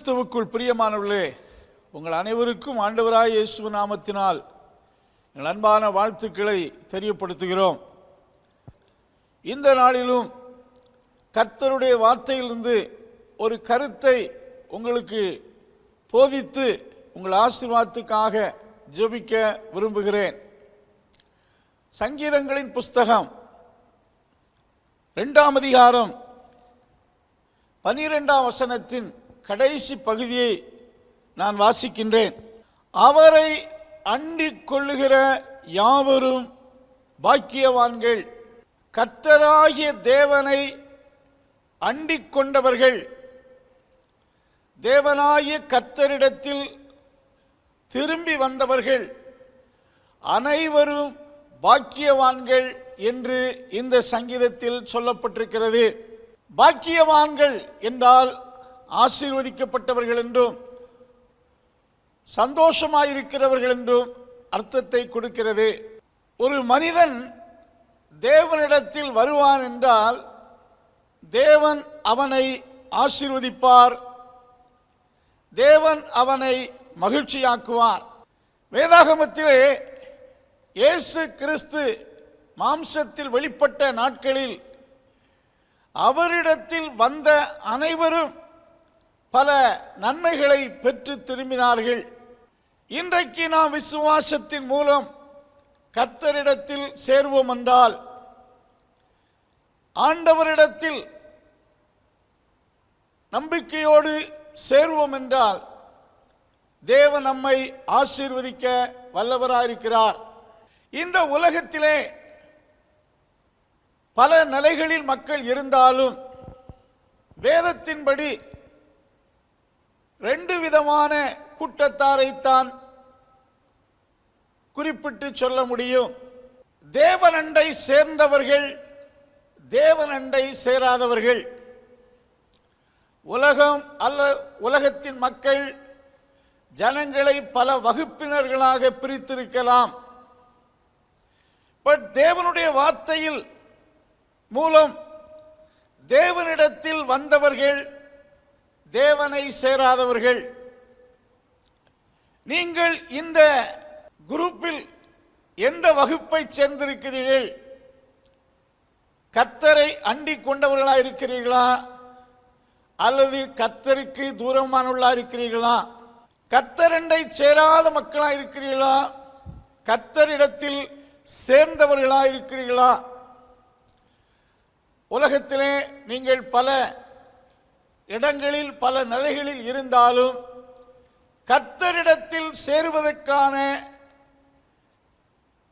கிறிஸ்துவுக்குள் பிரியமானவர்களே, உங்கள் அனைவருக்கும் ஆண்டவராய் இயேசு நாமத்தினால் எங்கள் அன்பான வாழ்த்துக்களை தெரியப்படுத்துகிறோம். இந்த நாளிலும் கர்த்தருடைய வார்த்தையிலிருந்து ஒரு கருத்தை உங்களுக்கு போதித்து உங்கள் ஆசீர்வாதத்துக்காக ஜெபிக்க விரும்புகிறேன். சங்கீதங்களின் புஸ்தகம் 2ஆம் அதிகாரம் 12ஆம் வசனத்தின் கடைசி பகுதியை நான் வாசிக்கின்றேன். அவரை அண்டிக் கொள்ளுகிற யாவரும் பாக்கியவான்கள், கர்த்தராகிய தேவனை அண்டிக் கொண்டவர்கள், தேவனாகிய கர்த்தரிடத்தில் திரும்பி வந்தவர்கள் அனைவரும் பாக்கியவான்கள் என்று இந்த சங்கீதத்தில் சொல்லப்பட்டிருக்கிறது. பாக்கியவான்கள் என்றால் ஆசீர்வதிக்கப்பட்டவர்கள் என்றும் சந்தோஷமாயிருக்கிறவர்கள் என்றும் அர்த்தத்தை கொடுக்கிறது. ஒரு மனிதன் தேவனிடத்தில் வருவான் என்றால் தேவன் அவனை ஆசீர்வதிப்பார், தேவன் அவனை மகிழ்ச்சியாக்குவார். வேதாகமத்திலே இயேசு கிறிஸ்து மாம்சத்தில் வெளிப்பட்ட நாட்களில் அவரிடத்தில் வந்த அனைவரும் பல நன்மைகளை பெற்று திரும்பினார்கள். இன்றைக்கு நாம் விசுவாசத்தின் மூலம் கர்த்தரிடத்தில் சேர்வோம் என்றால், ஆண்டவரிடத்தில் நம்பிக்கையோடு சேர்வோம் என்றால் தேவன் நம்மை ஆசீர்வதிக்க வல்லவராயிருக்கிறார். இந்த உலகத்திலே பல நிலைகளில் மக்கள் இருந்தாலும் வேதத்தின்படி 2 விதமான கூட்டத்தாரைத்தான் குறிப்பிட்டு சொல்ல முடியும். தேவனண்டை சேர்ந்தவர்கள், தேவனண்டை சேராதவர்கள். உலகத்தின் மக்கள் ஜனங்களை பல வகுப்பினர்களாக பிரித்திருக்கலாம். பட் தேவனுடைய வார்த்தையில் மூலம் தேவனிடத்தில் வந்தவர்கள், தேவனை சேராதவர்கள். நீங்கள் இந்த குரூப்பில் எந்த வகுப்பை சேர்ந்திருக்கிறீர்கள்? கர்த்தரை அண்டிக் கொண்டவர்களாக இருக்கிறீர்களா, அல்லது கர்த்தருக்கு தூரமானவர்களாக இருக்கிறீர்களா? கர்த்தரண்டை சேராத மக்களாக இருக்கிறீர்களா, கர்த்தரிடத்தில் சேர்ந்தவர்களாக இருக்கிறீர்களா? உலகத்திலே நீங்கள் பல இடங்களில் பல நிலைகளில் இருந்தாலும் கர்த்தரிடத்தில் சேருவதற்கான,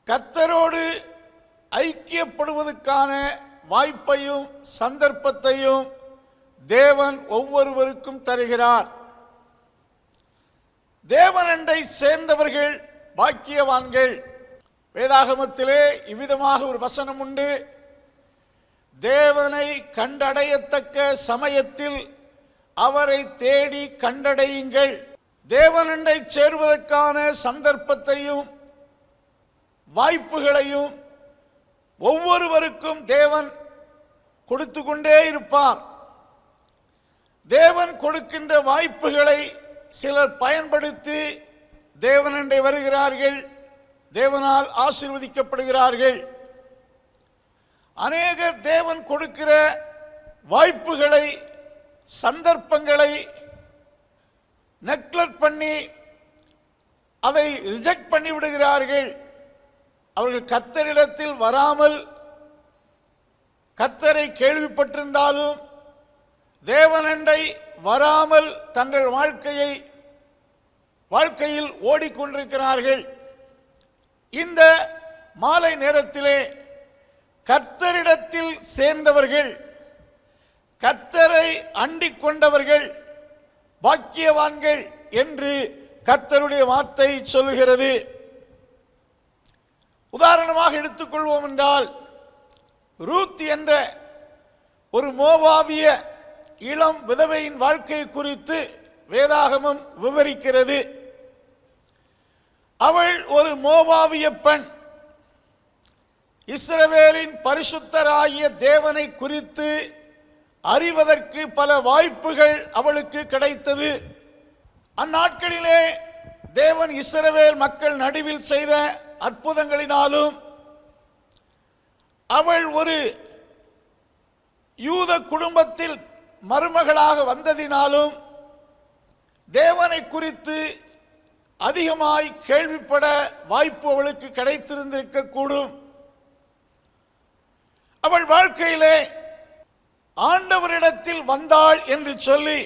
கர்த்தரோடு ஐக்கியப்படுவதற்கான வாய்ப்பையும் சந்தர்ப்பத்தையும் தேவன் ஒவ்வொருவருக்கும் தருகிறார். தேவனண்டை சேர்ந்தவர்கள் பாக்கியவான்கள். வேதாகமத்திலே இவ்விதமாக ஒரு வசனம் உண்டு: தேவனை கண்டடையத்தக்க சமயத்தில் அவரை தேடி கண்டடையுங்கள். தேவனண்டை சேருவதற்கான சந்தர்ப்பத்தையும் வாய்ப்புகளையும் ஒவ்வொருவருக்கும் தேவன் கொடுத்து கொண்டே இருப்பார். தேவன் கொடுக்கின்ற வாய்ப்புகளை சிலர் பயன்படுத்தி தேவனண்டை வருகிறார்கள், தேவனால் ஆசீர்வதிக்கப்படுகிறார்கள். அநேகர் தேவன் கொடுக்கிற வாய்ப்புகளை, சந்தர்ப்பங்களை நெக்லெக்ட் பண்ணி அதை ரிஜெக்ட் பண்ணி விடுகிறார்கள். அவர்கள் கர்த்தரிடத்தில் வராமல், கர்த்தரை கேள்விப்பட்டிருந்தாலும் தேவனண்டை வராமல் தங்கள் வாழ்க்கையில் ஓடிக்கொண்டிருக்கிறார்கள். இந்த மாலை நேரத்திலே கர்த்தரிடத்தில் சேர்ந்தவர்கள், கர்த்தரை அண்டிக் கொண்டவர்கள் பாக்கியவான்கள் என்று கர்த்தருடைய வார்த்தை சொல்லுகிறது. உதாரணமாக எடுத்துக்கொள்வோம் என்றால், ரூத் என்ற ஒரு மோவாபிய இளம் விதவையின் வாழ்க்கை குறித்து வேதாகமம் விவரிக்கிறது. அவள் ஒரு மோவாபிய பெண். இஸ்ரவேலின் பரிசுத்தராகிய தேவனை குறித்து அறிவதற்கு பல வாய்ப்புகள் அவளுக்கு கிடைத்தது. அந்நாட்களிலே தேவன் இஸ்ரவேல் மக்கள் நடுவில் செய்த அற்புதங்களினாலும் அவள் ஒரு யூத குடும்பத்தில் மருமகளாக வந்ததினாலும் தேவனை குறித்து அதிகமாய் கேள்விப்பட வாய்ப்பு அவளுக்கு கிடைத்திருந்திருக்கக்கூடும். அவள் வாழ்க்கையிலே ஆண்டவரிடத்தில் வந்தாள் என்று சொல்லி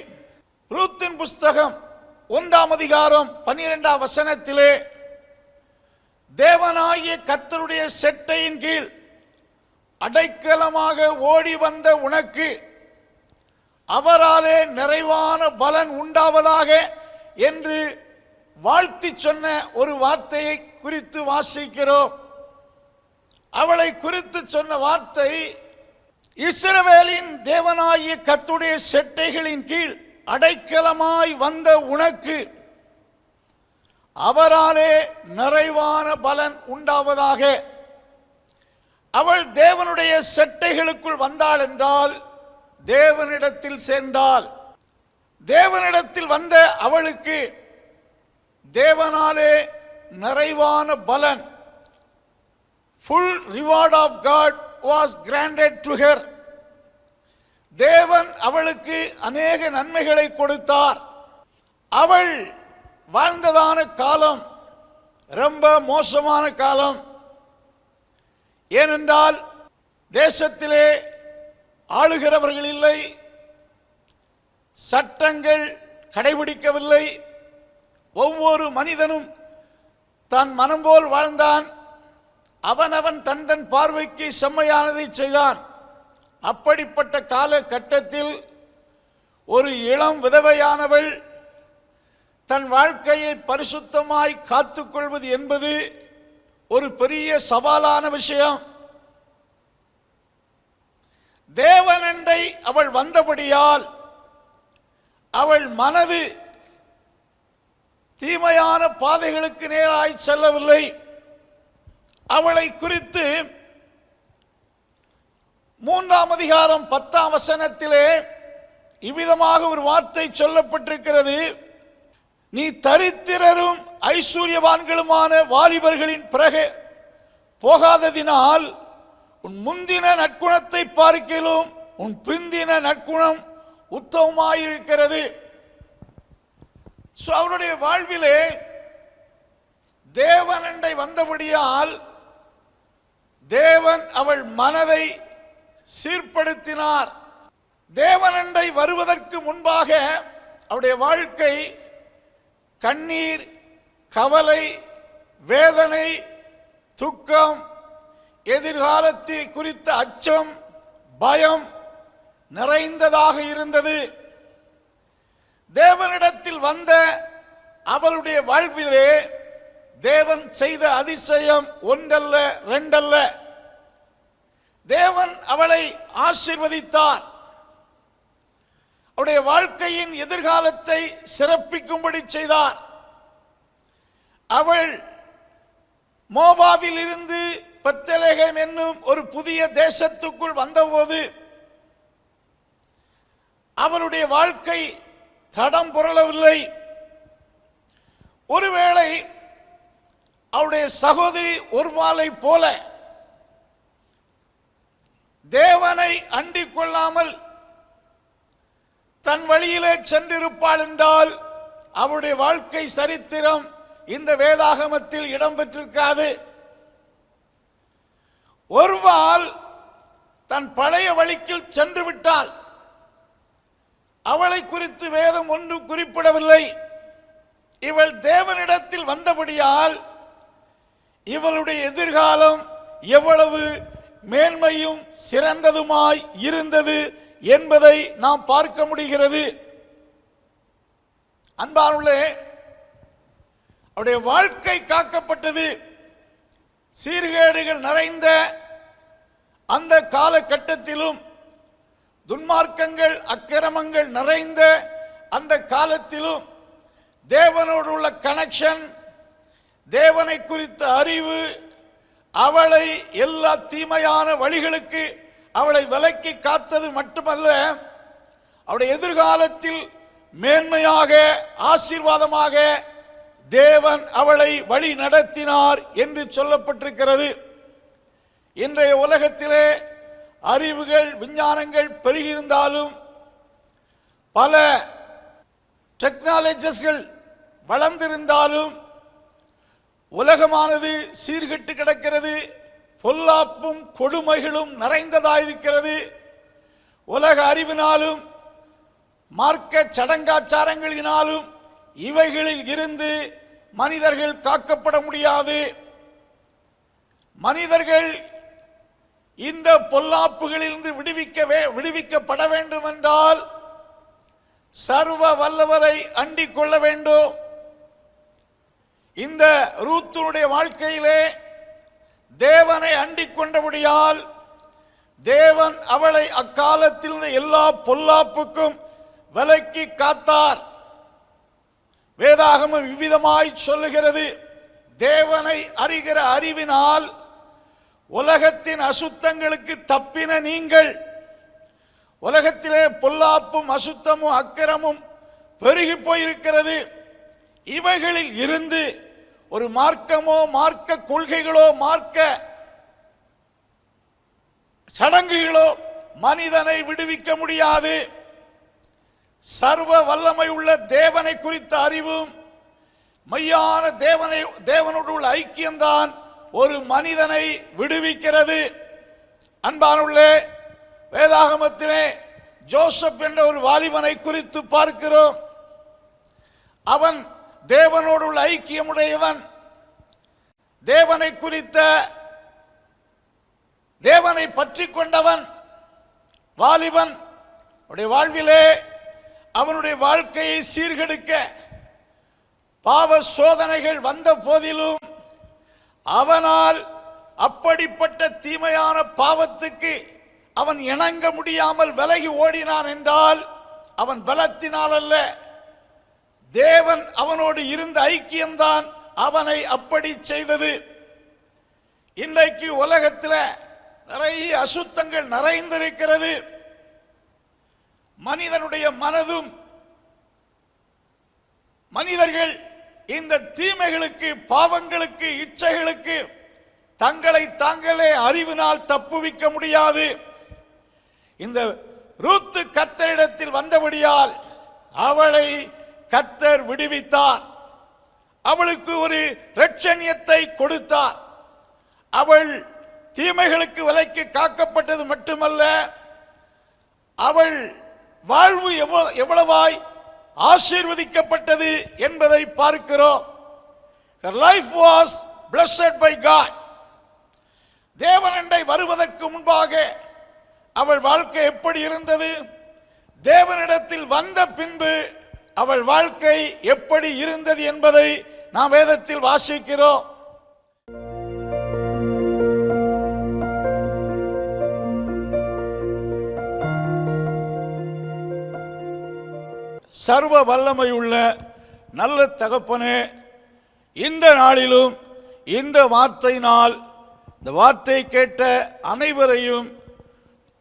ரூத்தின் புஸ்தகம் 1ஆம் அதிகாரம் 12ஆம் வசனத்திலே தேவனாகிய கர்த்தருடைய செட்டையின் கீழ் அடைக்கலமாக ஓடி வந்த உனக்கு அவராலே நிறைவான பலன் உண்டாவதாக என்று வாழ்த்தி சொன்ன ஒரு வார்த்தையை குறித்து வாசிக்கிறோம். அவளை குறித்து சொன்ன வார்த்தை, இஸ்ரவேலின் தேவனாகிய கர்த்தருடைய செட்டைகளின் கீழ் அடைக்கலமாய் வந்த உனக்கு அவராலே நிறைவான பலன் உண்டாவதாக. அவள் தேவனுடைய செட்டைகளுக்குள் வந்தாள் என்றால் தேவனிடத்தில் சேர்ந்தாள். தேவனிடத்தில் வந்த அவளுக்கு தேவனாலே நிறைவான பலன், full reward of God was granted to her. தேவன் அவளுக்கு அநேக நன்மைகளை கொடுத்தார். அவள் வாழ்ந்ததான காலம் ரொம்ப மோசமான காலம். ஏனென்றால் தேசத்திலே ஆளுகிறவர்கள் இல்லை, சட்டங்கள் கடைபிடிக்கவில்லை. ஒவ்வொரு மனிதனும் தன் மனம் போல் வாழ்ந்தான். அவனவன் தன் பார்வைக்கு செம்மையானதை செய்தான். அப்படிப்பட்ட காலகட்டத்தில் ஒரு இளம் விதவையானவள் தன் வாழ்க்கையை பரிசுத்தமாய் காத்துக்கொள்வது என்பது ஒரு பெரிய சவாலான விஷயம். தேவனண்டை அவள் வந்தபடியால் அவள் மனது தீமையான பாதைகளுக்கு நேராய் செல்லவில்லை. அவளை குறித்து 3ஆம் அதிகாரம் 10ஆம் வசனத்திலே இவ்விதமாக ஒரு வார்த்தை சொல்லப்பட்டிருக்கிறது. நீ தரித்திரரும் ஐஸ்வர்யவான்களுமான வாலிபர்களின் பிறகு போகாததினால் உன் முந்தின நற்குணத்தை பார்க்கிலும் உன் பிந்தின நற்குணம் உத்தமமாயிருக்கிறது. அவருடைய வாழ்விலே தேவனண்டை வந்தபடியால் தேவன் அவள் மனதை சீர்படுத்தினார். தேவனண்டை வருவதற்கு முன்பாக அவருடைய வாழ்க்கை கண்ணீர், கவலை, வேதனை, துக்கம், எதிர்காலத்தை குறித்த அச்சம், பயம் நிறைந்ததாக இருந்தது. தேவனிடத்தில் வந்த அவளுடைய வாழ்விலே தேவன் செய்த அதிசயம் ஒன்றல்ல ரெண்டல்ல. தேவன் அவளை ஆசீர்வதித்தார். அவருடைய வாழ்க்கையின் எதிர்காலத்தை சிறப்பிக்கும்படி செய்தார். அவள் மோவாபில் இருந்து பெத்லெகேம் என்னும் ஒரு புதிய தேசத்துக்குள் வந்தபோது அவளுடைய வாழ்க்கை தடம் புரளவில்லை. ஒருவேளை அவருடைய சகோதரி ஒருவாளை போல தேவனை அண்டிக் கொள்ளாமல் தன் வழியிலே சென்றிருப்பாள் என்றால் அவருடைய வாழ்க்கை சரித்திரம் இந்த வேதாகமத்தில் இடம்பெற்றிருக்காது. ஒருவாள் தன் பழைய வழிக்கு சென்று விட்டாள். அவளை குறித்து வேதம் ஒன்றும் குறிப்பிடவில்லை. இவள் தேவனிடத்தில் வந்தபடியால் இவளுடைய எதிர்காலம் எவ்வளவு மேன்மையும் சிறந்ததுமாய் இருந்தது என்பதை நாம் பார்க்க முடிகிறது. அன்பானுள்ளே, அவருடைய வாழ்க்கை காக்கப்பட்டது. சீர்கேடுகள் நிறைந்த அந்த காலகட்டத்திலும், துன்மார்க்கங்கள் அக்கிரமங்கள் நிறைந்த அந்த காலத்திலும் தேவனோடு உள்ள கனெக்ஷன், தேவனை குறித்த அறிவு அவளை எல்லா தீமையான வழிகளுக்கு அவளை விலக்கி காத்தது மட்டுமல்ல, அவருடைய எதிர்காலத்தில் மேன்மையாக ஆசீர்வாதமாக தேவன் அவளை வழி நடத்தினார் என்று சொல்லப்பட்டிருக்கிறது. இன்றைய உலகத்திலே அறிவுகள் விஞ்ஞானங்கள் பெருகியிருந்தாலும் பல டெக்னாலஜிஸ்கள் வளர்ந்திருந்தாலும் உலகமானது சீர்கெட்டு கிடக்கிறது. பொல்லாப்பும் கொடுமைகளும் நிறைந்ததாயிருக்கிறது. உலக அறிவினாலும் மார்க்க சடங்காச்சாரங்களினாலும் இவைகளில் இருந்து மனிதர்கள் காக்கப்பட முடியாது. மனிதர்கள் இந்த பொல்லாப்புகளிலிருந்து விடுவிக்கப்பட வேண்டும் என்றால் சர்வ வல்லவரை அண்டிக் கொள்ள வேண்டும். இந்த ரூத்துடைய வாழ்க்கையிலே தேவனை அண்டிக் கொண்டபடியால் தேவன் அவளை அக்காலத்தில் எல்லா பொல்லாப்புக்கும் விலக்கி காத்தார். வேதாகமம் விவிதமாய் சொல்லுகிறது, தேவனை அறிகிற அறிவினால் உலகத்தின் அசுத்தங்களுக்கு தப்பின நீங்கள். உலகத்திலே பொல்லாப்பும் அசுத்தமும் அக்கிரமும் பெருகி போயிருக்கிறது. இவைகளில் இருந்து ஒரு மார்க்கமோ மார்க்க கொள்கைகளோ மார்க்க சடங்குகளோ மனிதனை விடுவிக்க முடியாது. சர்வ வல்லமை உள்ள தேவனை குறித்த அறிவும் மெய்யான தேவனோடு உள்ள ஐக்கியம்தான் ஒரு மனிதனை விடுவிக்கிறது. அன்பானுள்ளே, வேதாகமத்திலே ஜோசப் என்ற ஒரு வாலிபனை குறித்து பார்க்கிறோம். அவன் தேவனோடு உள்ள ஐக்கியமுடையவன். தேவனை குறித்த தேவனை பற்றி கொண்டவன் வாலிபன். அவனுடைய வாழ்விலே அவனுடைய வாழ்க்கையை சீர்கெடுக்க பாவ சோதனைகள் வந்த போதிலும் அவனால் அப்படிப்பட்ட தீமையான பாவத்துக்கு அவன் இணங்க முடியாமல் விலகி ஓடினான் என்றால் அவன் பலத்தினால் அல்ல, தேவன் அவனோடு இருந்த ஐக்கியம்தான் அவனை அப்படி செய்தது. இன்றைக்கு உலகத்தில் நிறைய அசுத்தங்கள் நிறைந்திருக்கிறது. மனிதனுடைய மனதும் மனிதர்கள் இந்த தீமைகளுக்கு பாவங்களுக்கு இச்சைகளுக்கு தங்களை தாங்களே அறிவினால் தப்புவிக்க முடியாது. இந்த ரூத்து கர்த்தரிடத்தில் வந்தபடியால் அவளை கர்த்தர் விடுவித்தார். அவளுக்கு ஒரு இரட்சணியத்தை கொடுத்தார். அவள் தீமைகளுக்கு விலக்கி காக்கப்பட்டது மட்டுமல்ல, அவள் வாழ்வு எவ்வளவாய் ஆசீர்வதிக்கப்பட்டது என்பதை பார்க்கிறோம். Her life was blessed by God. தேவனண்டை வருவதற்கு முன்பாக அவள் வாழ்க்கை எப்படி இருந்தது, தேவனிடத்தில் வந்த பின்பு அவள் வாழ்க்கை எப்படி இருந்தது என்பதை நாம் வேதத்தில் வாசிக்கிறோம். சர்வ வல்லமையுள்ள நல்ல தகப்பனே, இந்த நாளிலும் இந்த வார்த்தையினால் இந்த வார்த்தை கேட்ட அனைவரையும்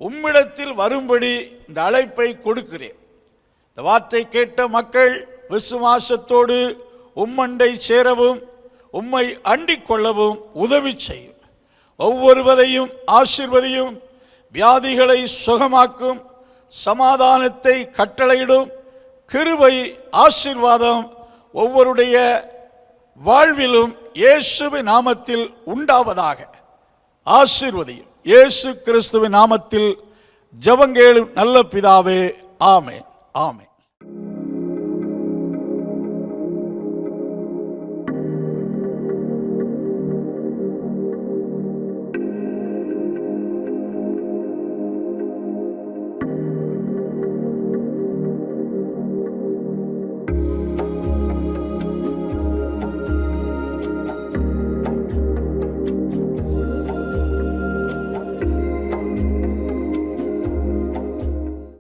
உம்மிடத்தில் வரும்படி இந்த அழைப்பை கொடுக்கிறேன். இந்த வார்த்தை கேட்ட மக்கள் விசுவாசத்தோடு உம்மண்டை சேரவும் உம்மை அண்டிக் கொள்ளவும் உதவி செய்யும். ஒவ்வொருவரையும் ஆசீர்வதியும், வியாதிகளை சுகமாக்கும், சமாதானத்தை கட்டளையிடும். கிருபை ஆசீர்வாதம் ஒவ்வொருடைய வாழ்விலும் இயேசுவின் நாமத்தில் உண்டாவதாக. ஆசீர்வதியும். இயேசு கிறிஸ்துவின் நாமத்தில் ஜெபங்கேளும் நல்ல பிதாவே. ஆமென். ஆமென்.